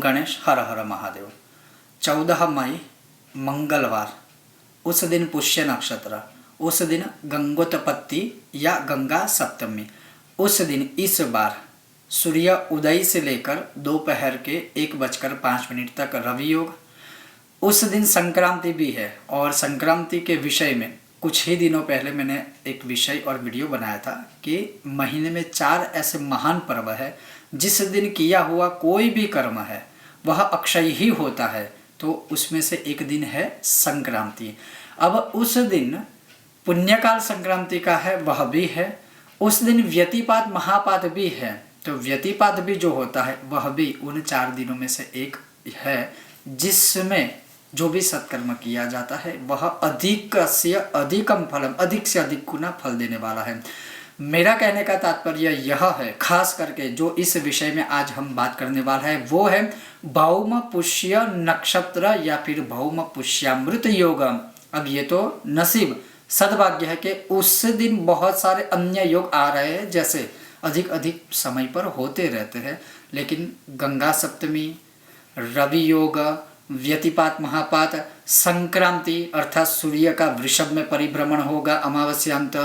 गणेश हर हर महादेव। 14 मई मंगलवार, उस दिन पुष्य नक्षत्र, उस दिन गंगोत्पत्ति या गंगा सप्तमी। उस दिन इस बार सूर्य उदय से लेकर दोपहर के 1:05 तक रवि योग। उस दिन संक्रांति भी है और संक्रांति के विषय में कुछ ही दिनों पहले मैंने एक विषय और वीडियो बनाया था कि महीने में 4 ऐसे महान पर्व है जिस दिन किया हुआ कोई भी कर्म है वह अक्षय ही होता है। तो उसमें से एक दिन है संक्रांति। अब उस दिन पुण्यकाल संक्रांति का है वह भी है। उस दिन व्यतिपात महापात भी है। तो व्यतिपात भी जो होता है वह भी उन 4 दिनों में से एक है जिसमें जो भी सत्कर्म किया जाता है वह अधिक से अधिकम फलम, अधिक से अधिक गुना फल देने वाला है। मेरा कहने का तात्पर्य यह है, खास करके जो इस विषय में आज हम बात करने वाला है वो है भौम पुष्य नक्षत्र या फिर भौम पुष्यामृत योग। अब ये तो नसीब सद्भाग्य है कि उस दिन बहुत सारे अन्य योग आ रहे हैं जैसे अधिक समय पर होते रहते हैं, लेकिन गंगा सप्तमी, रवि योग, व्यतिपात महापात, संक्रांति अर्थात सूर्य का वृषभ में परिभ्रमण होगा अमावस्यांत,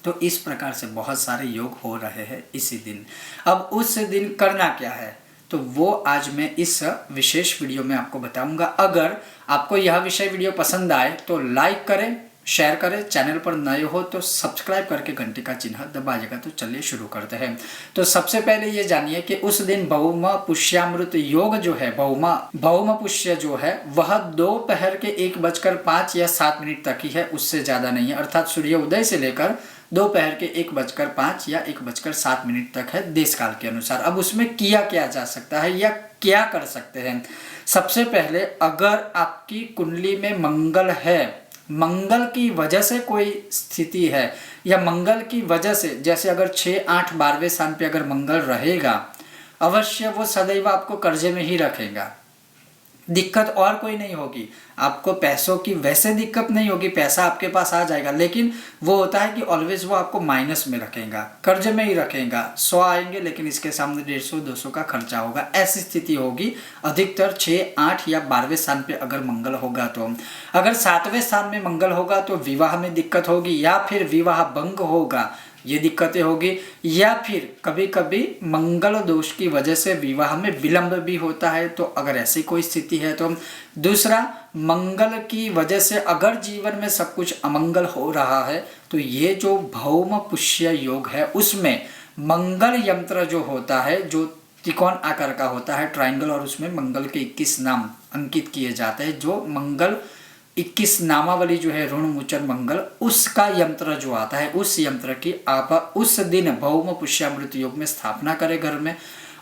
तो इस प्रकार से बहुत सारे योग हो रहे हैं इसी दिन। अब उस दिन करना क्या है तो वो आज मैं इस विशेष वीडियो में आपको बताऊंगा। अगर आपको यह विषय वीडियो पसंद आए तो लाइक करें, शेयर करें, चैनल पर नए हो तो सब्सक्राइब करके घंटी का चिन्ह दबाइएगा। तो चलिए शुरू करते हैं। तो सबसे पहले ये जानिए कि उस दिन भौम पुष्यामृत योग जो है, भौम पुष्य जो है वह दोपहर के 1:05 या 7 तक ही है, उससे ज्यादा नहीं है। अर्थात सूर्य उदय से लेकर दोपहर के 1:05 या 1:07 तक है देश काल के अनुसार। अब उसमें किया जा सकता है या क्या कर सकते हैं। सबसे पहले अगर आपकी कुंडली में मंगल है, मंगल की वजह से कोई स्थिति है या मंगल की वजह से, जैसे अगर 6, 8, 12वें स्थान पे अगर मंगल रहेगा अवश्य वो सदैव आपको कर्जे में ही रखेगा। दिक्कत और कोई नहीं होगी, आपको पैसों की वैसे दिक्कत नहीं होगी, पैसा आपके पास आ जाएगा, लेकिन वो होता है कि ऑलवेज वो आपको माइनस में रखेगा, कर्ज में ही रखेगा। 100 आएंगे लेकिन इसके सामने 150, 200 का खर्चा होगा, ऐसी स्थिति होगी अधिकतर 6, 8 या 12वें स्थान पे अगर मंगल होगा। तो अगर 7वें स्थान में मंगल होगा तो विवाह में दिक्कत होगी या फिर विवाह भंग होगा, ये दिक्कतें होगी, या फिर कभी कभी मंगल दोष की वजह से विवाह में विलंब भी होता है। तो अगर ऐसी कोई स्थिति है तो दूसरा, मंगल की वजह से अगर जीवन में सब कुछ अमंगल हो रहा है तो ये जो भौम पुष्य योग है उसमें मंगल यंत्र जो होता है, जो त्रिकोण आकार का होता है, ट्राइंगल, और उसमें मंगल के 21 नाम अंकित किए जाते हैं। जो मंगल 21 नामावली जो है ऋण मोचन मंगल, उसका यंत्र जो आता है उस यंत्र की आप उस दिन भौम पुष्यामृत योग में स्थापना करें घर में।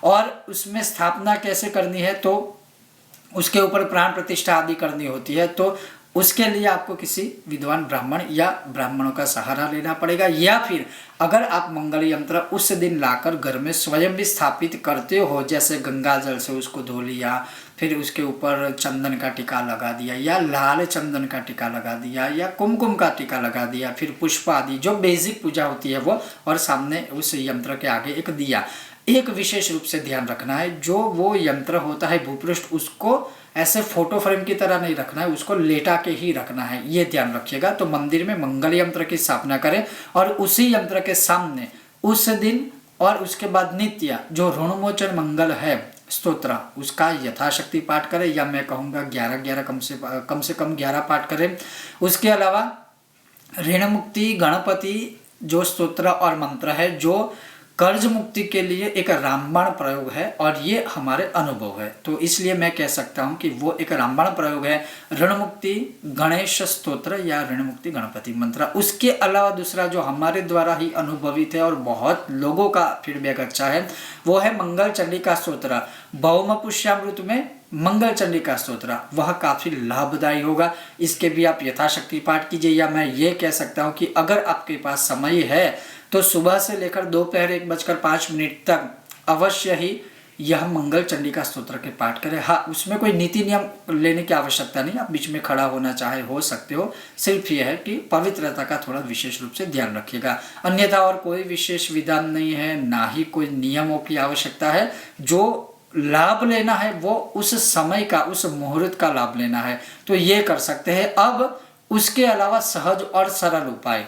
और उसमें स्थापना कैसे करनी है तो उसके ऊपर प्राण प्रतिष्ठा आदि करनी होती है। तो उसके लिए आपको किसी विद्वान ब्राह्मण या ब्राह्मणों का सहारा लेना पड़ेगा, या फिर अगर आप मंगल यंत्र उस दिन लाकर घर में स्वयं भी स्थापित करते हो, जैसे गंगा जल से उसको धो लिया, फिर उसके ऊपर चंदन का टीका लगा दिया या लाल चंदन का टीका लगा दिया या कुमकुम का टीका लगा दिया, फिर पुष्प आदि जो बेसिक पूजा होती है वो, और सामने उस यंत्र के आगे एक दिया। एक विशेष रूप से ध्यान रखना है, जो वो यंत्र होता है भूपृष्ठ, उसको ऐसे फोटो फ्रेम की तरह नहीं रखना है, उसको लेटा के ही रखना है, ये ध्यान रखिएगा। तो मंदिर में मंगल यंत्र की स्थापना करें और उसी यंत्र के सामने उस दिन और उसके बाद नित्य जो ऋणमोचन मंगल है स्तोत्र, उसका यथाशक्ति पाठ करें, या मैं कहूँगा 11 कम से कम 11 पाठ करें। उसके अलावा ऋण मुक्ति गणपति जो स्तोत्र और मंत्र है, जो कर्ज मुक्ति के लिए एक रामबाण प्रयोग है और ये हमारे अनुभव है, तो इसलिए मैं कह सकता हूँ कि वो एक रामबाण प्रयोग है, ऋण मुक्ति गणेश स्तोत्र या ऋण मुक्ति गणपति मंत्र। उसके अलावा दूसरा जो हमारे द्वारा ही अनुभवित है और बहुत लोगों का फीडबैक अच्छा है वो है मंगल चंडिका स्तोत्र। भौम पुष्यामृत में मंगल चंडिका स्तोत्र वह काफी लाभदायी होगा, इसके भी आप यथाशक्ति पाठ कीजिए। या मैं ये कह सकता हूँ कि अगर आपके पास समय है तो सुबह से लेकर दोपहर 1:05 तक अवश्य ही यह मंगल चंडिका स्तोत्र के पाठ करें। हाँ, उसमें कोई नीति नियम लेने की आवश्यकता नहीं, आप बीच में खड़ा होना चाहे हो सकते हो, सिर्फ यह है कि पवित्रता का थोड़ा विशेष रूप से ध्यान रखिएगा। अन्यथा और कोई विशेष विधान नहीं है, ना ही कोई नियमों की आवश्यकता है। जो लाभ लेना है वो उस समय का, उस मुहूर्त का लाभ लेना है तो ये कर सकते हैं। अब उसके अलावा सहज और सरल उपाय,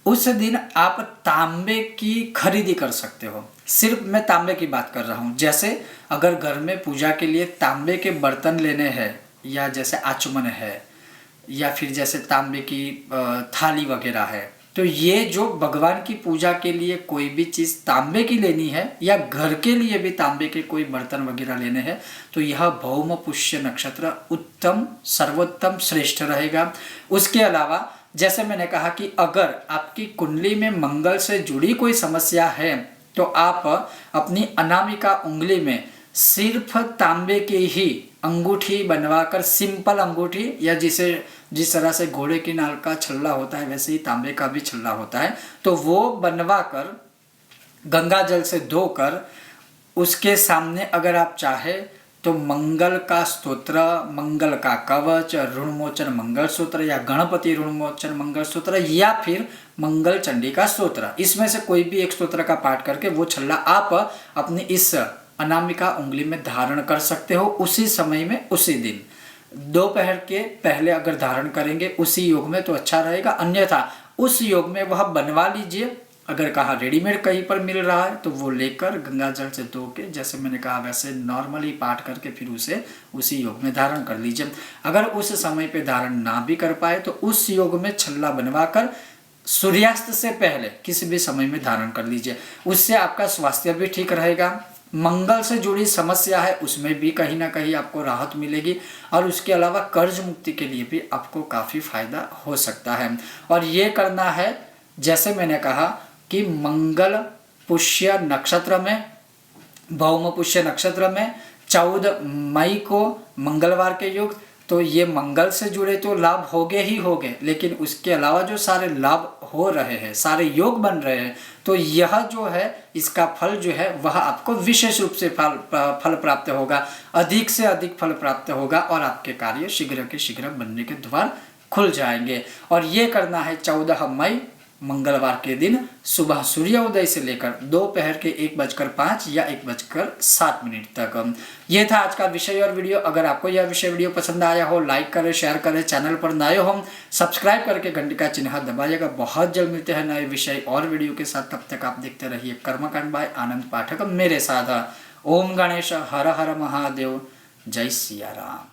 उस दिन आप तांबे की खरीदी कर सकते हो। सिर्फ मैं तांबे की बात कर रहा हूँ। जैसे अगर घर में पूजा के लिए तांबे के बर्तन लेने हैं, या जैसे आचमन है, या फिर जैसे तांबे की थाली वगैरह है, तो ये जो भगवान की पूजा के लिए कोई भी चीज़ तांबे की लेनी है, या घर के लिए भी तांबे के कोई बर्तन वगैरह लेने हैं, तो यह भौम पुष्य नक्षत्र उत्तम, सर्वोत्तम, श्रेष्ठ रहेगा। उसके अलावा जैसे मैंने कहा कि अगर आपकी कुंडली में मंगल से जुड़ी कोई समस्या है तो आप अपनी अनामिका उंगली में सिर्फ तांबे की ही अंगूठी बनवाकर, सिंपल अंगूठी, या जिस तरह से घोड़े की नाल का छल्ला होता है वैसे ही तांबे का भी छल्ला होता है, तो वो बनवाकर गंगा जल से धोकर उसके सामने अगर आप चाहे तो मंगल का स्तोत्र, मंगल का कवच, ऋणमोचन मंगल सूत्र, या गणपति ऋणमोचन मंगल सूत्र, या फिर मंगल चंडी का स्तोत्र, इसमें से कोई भी एक स्तोत्र का पाठ करके वो छल्ला आप अपनी इस अनामिका उंगली में धारण कर सकते हो। उसी समय में, उसी दिन दोपहर के पहले अगर धारण करेंगे उसी योग में तो अच्छा रहेगा, अन्यथा उस योग में वह बनवा लीजिए। अगर कहा रेडीमेड कहीं पर मिल रहा है तो वो लेकर गंगा जल से धो के, जैसे मैंने कहा वैसे नॉर्मली पाठ करके फिर उसे उसी योग में धारण कर लीजिए। अगर उस समय पे धारण ना भी कर पाए तो उस योग में छल्ला बनवाकर सूर्यास्त से पहले किसी भी समय में धारण कर लीजिए। उससे आपका स्वास्थ्य भी ठीक रहेगा, मंगल से जुड़ी समस्या है उसमें भी कहीं ना कहीं आपको राहत मिलेगी, और उसके अलावा कर्ज मुक्ति के लिए भी आपको काफ़ी फायदा हो सकता है। और ये करना है, जैसे मैंने कहा कि मंगल पुष्य नक्षत्र में, भौम पुष्य नक्षत्र में 14 मई को मंगलवार के युग, तो ये मंगल से जुड़े तो लाभ होगे ही होगे, लेकिन उसके अलावा जो सारे लाभ हो रहे हैं, सारे योग बन रहे हैं, तो यह जो है इसका फल जो है वह आपको विशेष रूप से फल प्राप्त होगा, अधिक से अधिक फल प्राप्त होगा, और आपके कार्य शीघ्र के शीघ्र बनने के द्वार खुल जाएंगे। और ये करना है 14 मई मंगलवार के दिन सुबह सूर्योदय से लेकर दोपहर के 1:05 या 1:07 तक। ये था आज का विषय और वीडियो। अगर आपको यह विषय वीडियो पसंद आया हो, लाइक करें, शेयर करें, चैनल पर नए हो सब्सक्राइब करके घंटी का चिन्ह दबाइएगा। बहुत जल्द मिलते हैं नए विषय और वीडियो के साथ, तब तक आप देखते रहिए कर्मकांड बाय आनंद पाठक मेरे साथ। ओम गणेश, हर हर महादेव, जय सिया राम।